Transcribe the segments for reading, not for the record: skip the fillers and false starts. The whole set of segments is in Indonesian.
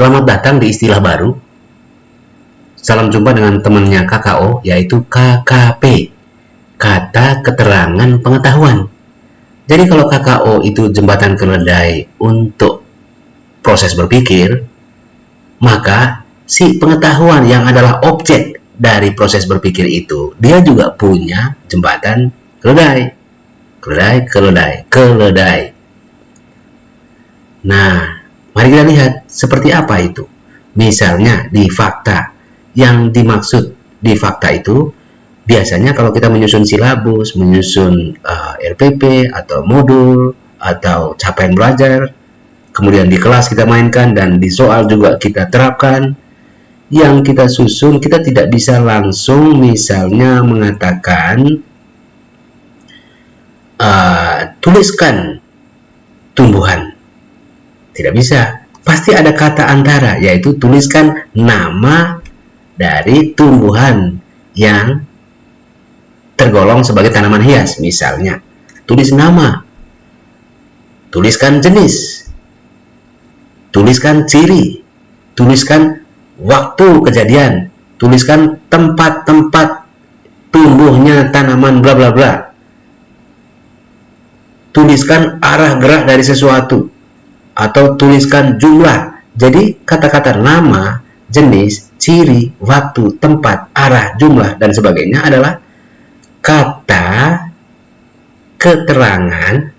Selamat datang di istilah baru. Salam jumpa dengan temannya KKO, yaitu KKP, kata keterangan pengetahuan. Jadi kalau KKO itu jembatan keledai untuk proses berpikir, maka si pengetahuan yang adalah objek dari proses berpikir itu, dia juga punya jembatan keledai. Keledai. Nah, mari kita lihat seperti apa itu. Misalnya di fakta. Yang dimaksud di fakta itu biasanya kalau kita menyusun silabus, menyusun LPP atau modul atau capaian belajar, kemudian di kelas kita mainkan dan di soal juga kita terapkan, yang kita susun kita tidak bisa langsung misalnya mengatakan tuliskan tumbuhan. Tidak bisa. Pasti ada kata antara, yaitu tuliskan nama dari tumbuhan yang tergolong sebagai tanaman hias. Misalnya, tulis nama, tuliskan jenis, tuliskan ciri, tuliskan waktu kejadian, tuliskan tempat-tempat tumbuhnya tanaman bla bla bla, tuliskan arah gerak dari sesuatu, atau tuliskan jumlah. Jadi kata-kata nama, jenis, ciri, waktu, tempat, arah, jumlah, dan sebagainya adalah kata keterangan.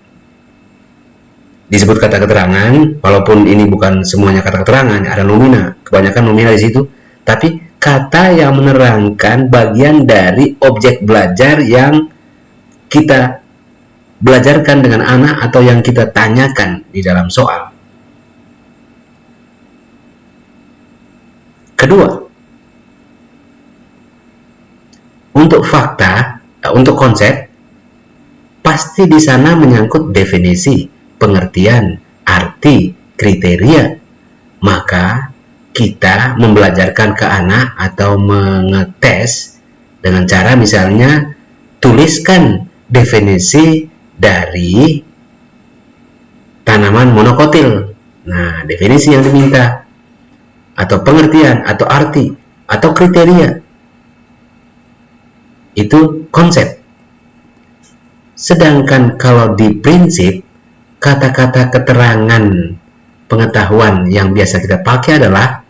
Disebut kata keterangan, walaupun ini bukan semuanya kata keterangan, ada nomina, kebanyakan nomina di situ, tapi kata yang menerangkan bagian dari objek belajar yang kita belajarkan dengan anak atau yang kita tanyakan di dalam soal. Kedua, untuk fakta, untuk konsep, pasti di sana menyangkut definisi, pengertian, arti, kriteria. Maka kita membelajarkan ke anak atau mengetes dengan cara misalnya tuliskan definisi dari tanaman monokotil. Nah, definisi yang diminta, atau pengertian, atau arti, atau kriteria, itu konsep. Sedangkan kalau di prinsip, kata-kata keterangan pengetahuan yang biasa kita pakai adalah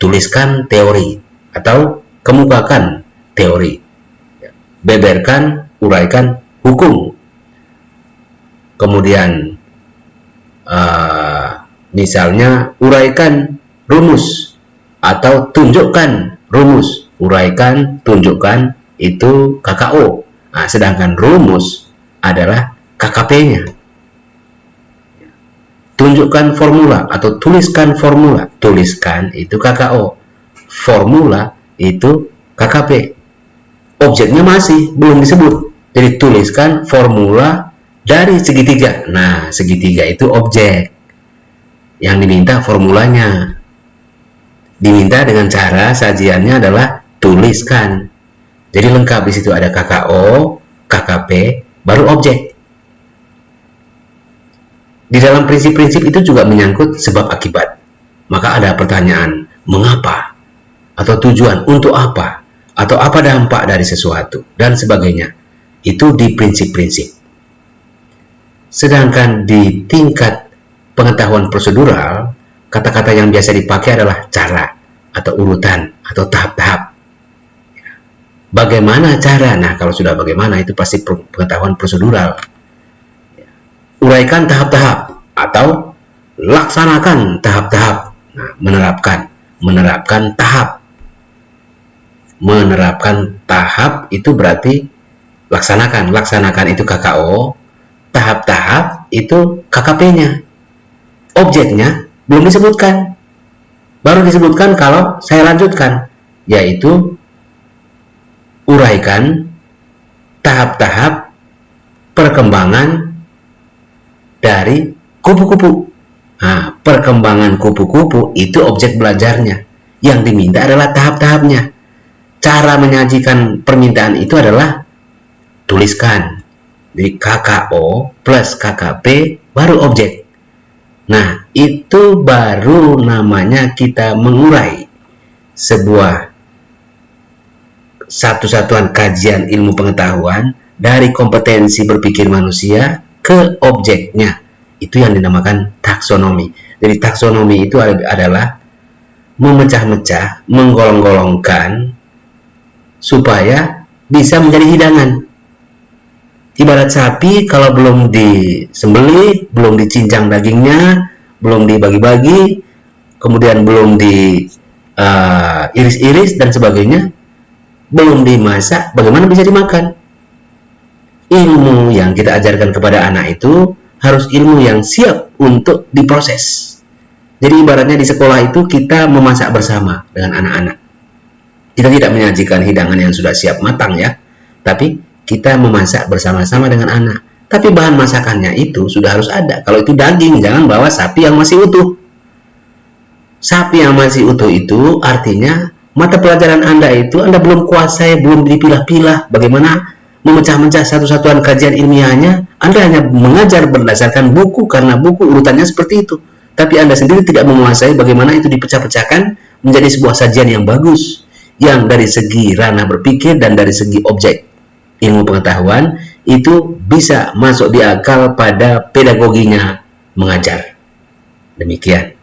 tuliskan teori atau kemukakan teori, beberkan, uraikan hukum. Kemudian misalnya uraikan rumus atau tunjukkan rumus. Uraikan, tunjukkan, itu KKO. Nah, sedangkan rumus adalah KKP-nya. Tunjukkan formula atau tuliskan formula. Tuliskan itu KKO. Formula itu KKP. Objeknya masih belum disebut. Jadi tuliskan formula dari segitiga. Nah, segitiga itu objek. Yang diminta formulanya. Diminta dengan cara sajiannya adalah tuliskan. Jadi lengkap, di situ ada KKO, KKP, baru objek. Di dalam prinsip-prinsip itu juga menyangkut sebab akibat. Maka ada pertanyaan, mengapa? Atau tujuan, untuk apa? Atau apa dampak dari sesuatu? Dan sebagainya. Itu di prinsip-prinsip. Sedangkan di tingkat pengetahuan prosedural, kata-kata yang biasa dipakai adalah cara, atau urutan, atau tahap-tahap. Bagaimana cara? Nah, kalau sudah bagaimana, itu pasti pengetahuan prosedural. Uraikan tahap-tahap, atau laksanakan tahap-tahap. Nah, menerapkan tahap. Menerapkan tahap itu berarti laksanakan. Laksanakan itu KKO, tahap-tahap itu KKP-nya. Objeknya belum disebutkan. Baru disebutkan kalau saya lanjutkan, yaitu uraikan tahap-tahap perkembangan dari kupu-kupu. Nah, perkembangan kupu-kupu itu objek belajarnya. Yang diminta adalah tahap-tahapnya. Cara menyajikan permintaan itu adalah tuliskan. Jadi KKO plus KKP baru objek. Nah, itu baru namanya kita mengurai sebuah satu satuan kajian ilmu pengetahuan dari kompetensi berpikir manusia ke objeknya. Itu yang dinamakan taksonomi. Jadi taksonomi itu adalah memecah-mecah, menggolong-golongkan supaya bisa menjadi hidangan. Ibarat sapi, kalau belum disembelih, belum dicincang dagingnya, belum dibagi-bagi, kemudian belum diiris-iris dan sebagainya, belum dimasak, bagaimana bisa dimakan? Ilmu yang kita ajarkan kepada anak itu harus ilmu yang siap untuk diproses. Jadi ibaratnya di sekolah itu kita memasak bersama dengan anak-anak. Kita tidak menyajikan hidangan yang sudah siap matang ya, tapi kita memasak bersama-sama dengan anak. Tapi bahan masakannya itu sudah harus ada. Kalau itu daging, jangan bawa sapi yang masih utuh. Sapi yang masih utuh itu artinya mata pelajaran Anda itu Anda belum kuasai, belum dipilah-pilah bagaimana memecah-mecah satu satuan kajian ilmiahnya. Anda hanya mengajar berdasarkan buku karena buku urutannya seperti itu. Tapi Anda sendiri tidak menguasai bagaimana itu dipecah-pecahkan menjadi sebuah sajian yang bagus, yang dari segi ranah berpikir dan dari segi objek ilmu pengetahuan itu bisa masuk di akal pada pedagoginya mengajar. Demikian.